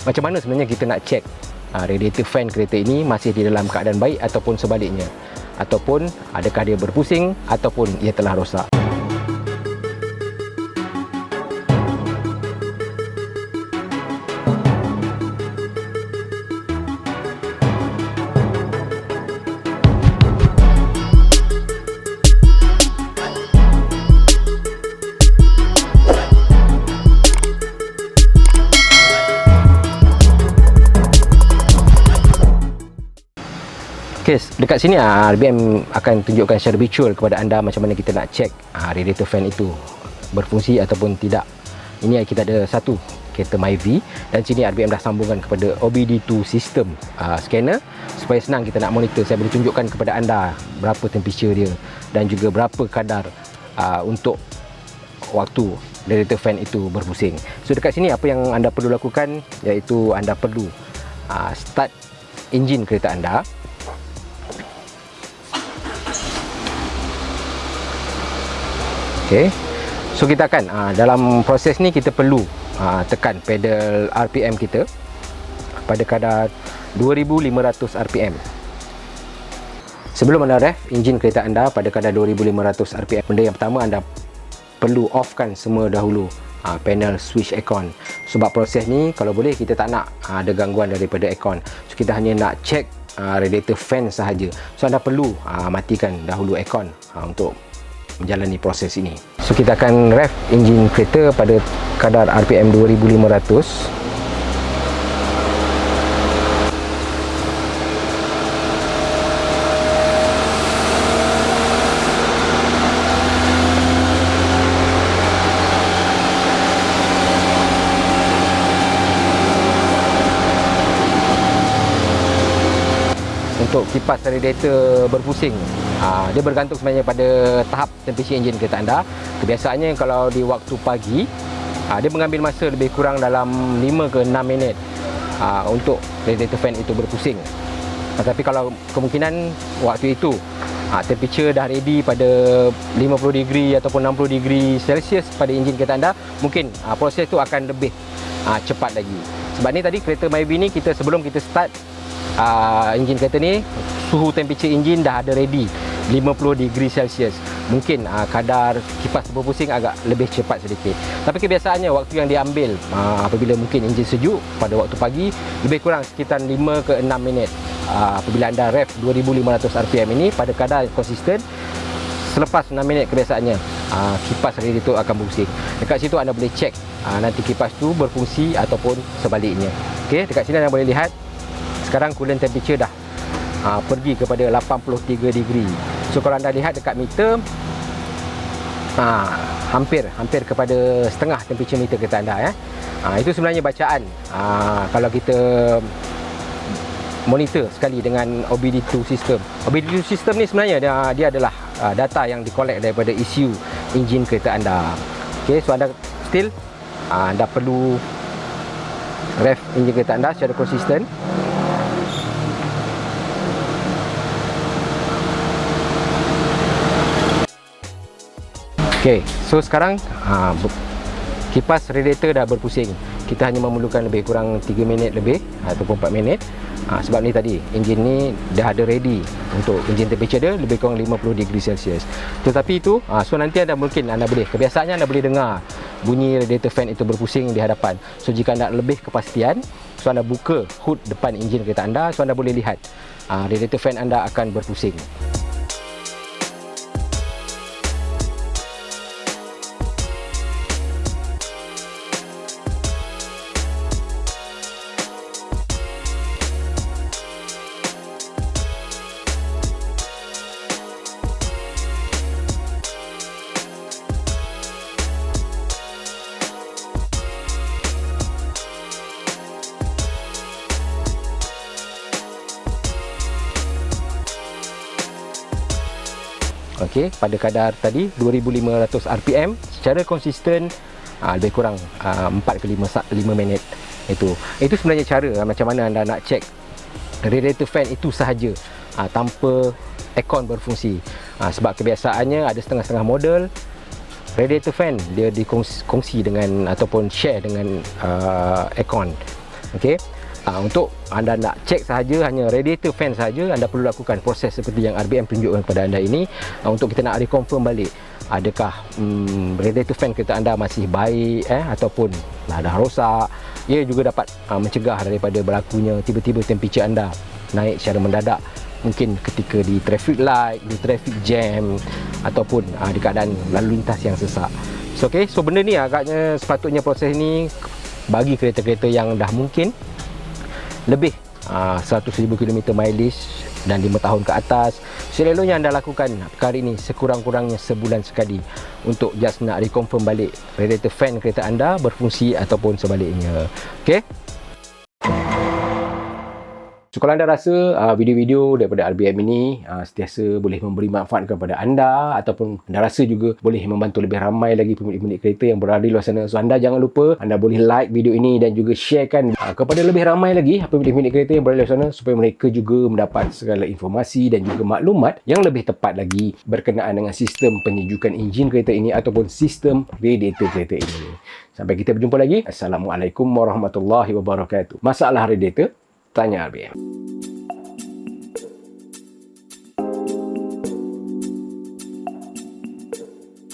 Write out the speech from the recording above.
macam mana sebenarnya kita nak cek radiator fan kereta ini masih di dalam keadaan baik ataupun sebaliknya, ataupun adakah dia berpusing ataupun ia telah rosak. Okay, dekat sini RBM akan tunjukkan secara visual kepada anda macam mana kita nak cek radiator fan itu berfungsi ataupun tidak. Ini kita ada satu kereta Myvi dan sini RBM dah sambungkan kepada OBD2 system scanner supaya senang kita nak monitor. Saya boleh tunjukkan kepada anda berapa temperature dia dan juga berapa kadar untuk waktu radiator fan itu berpusing. So dekat sini apa yang anda perlu lakukan iaitu anda perlu start enjin kereta anda. Okay. So kita akan dalam proses ni kita perlu tekan pedal RPM kita pada kadar 2500 RPM. Sebelum anda ref enjin kereta anda pada kadar 2500 RPM, benda yang pertama anda perlu offkan semua dahulu panel switch aircon. Sebab proses ni kalau boleh kita tak nak ada gangguan daripada aircon. So kita hanya nak check radiator fan sahaja. So anda perlu matikan dahulu aircon untuk menjalani proses ini. So kita akan ref enjin kereta pada kadar RPM 2500. Untuk kipas radiator berpusing, dia bergantung sebenarnya pada tahap temperature enjin kereta anda. Kebiasaannya kalau di waktu pagi, dia mengambil masa lebih kurang dalam 5 ke 6 minit untuk radiator fan itu berpusing. Tapi kalau kemungkinan waktu itu temperature dah ready pada 50 degree ataupun 60 degree Celsius pada enjin kereta anda, mungkin proses itu akan lebih cepat lagi. Sebab ni tadi kereta Myvi ni sebelum kita start enjin kereta ni, suhu temperature enjin dah ada ready 50 degree Celsius. Mungkin kadar kipas berpusing agak lebih cepat sedikit. Tapi kebiasaannya waktu yang diambil apabila mungkin enjin sejuk pada waktu pagi, lebih kurang sekitar 5 ke 6 minit apabila anda ref 2500 RPM ini pada kadar konsisten. Selepas 6 minit kebiasaannya kipas radiator akan berpusing. Dekat situ anda boleh cek nanti kipas tu berfungsi ataupun sebaliknya. Okey, dekat sini anda boleh lihat sekarang coolant temperature dah pergi kepada 83 degree. So kalau anda lihat dekat meter, hampir kepada setengah temperature meter kereta anda itu sebenarnya bacaan kalau kita monitor sekali dengan OBD2 system. OBD2 system ni sebenarnya dia adalah data yang dikolek daripada ECU enjin kereta anda. Okay, so anda still anda perlu ref enjin kereta anda secara konsisten. Okay, so sekarang kipas radiator dah berpusing. Kita hanya memerlukan lebih kurang 3 minit lebih ataupun 4 minit. Sebab ni tadi enjin ni dah ada ready untuk enjin temperature dia lebih kurang 50 degree Celsius. Tetapi itu so nanti kebiasaannya anda boleh dengar bunyi radiator fan itu berpusing di hadapan. So jika anda lebih kepastian, so anda buka hood depan enjin kereta anda, so anda boleh lihat radiator fan anda akan berpusing. Okey, pada kadar tadi 2500 RPM secara konsisten lebih kurang 4 ke 5 minit. Itu sebenarnya cara macam mana anda nak cek radiator fan itu sahaja tanpa aircon berfungsi. Sebab kebiasaannya ada setengah-setengah model radiator fan dia dikongsi dengan ataupun share dengan aircon. Okey. Untuk anda nak cek sahaja hanya radiator fan sahaja, anda perlu lakukan proses seperti yang RBM tunjukkan kepada anda ini, untuk kita nak reconfirm balik adakah radiator fan kereta anda masih baik ataupun dah rosak. Ia juga dapat mencegah daripada berlakunya tiba-tiba temperature anda naik secara mendadak, mungkin ketika di traffic light, di traffic jam, ataupun di keadaan lalu lintas yang sesak. So benda ni agaknya sepatutnya proses ni bagi kereta-kereta yang dah mungkin lebih 100,000 km mileage dan 5 tahun ke atas, seleloknya anda lakukan perkara ini sekurang-kurangnya sebulan sekali untuk just nak reconfirm balik radiator fan kereta anda berfungsi ataupun sebaliknya. Okey. So, kalau anda rasa video-video daripada RBM ini sentiasa boleh memberi manfaat kepada anda, ataupun anda rasa juga boleh membantu lebih ramai lagi pemilik-pemilik kereta yang berada di luar sana, so anda jangan lupa anda boleh like video ini dan juga sharekan kepada lebih ramai lagi pemilik-pemilik kereta yang berada di luar sana, supaya mereka juga mendapat segala informasi dan juga maklumat yang lebih tepat lagi berkenaan dengan sistem penyejukan enjin kereta ini ataupun sistem radiator kereta ini. Sampai kita berjumpa lagi. Assalamualaikum warahmatullahi wabarakatuh. Masalah radiator, tanya RBM.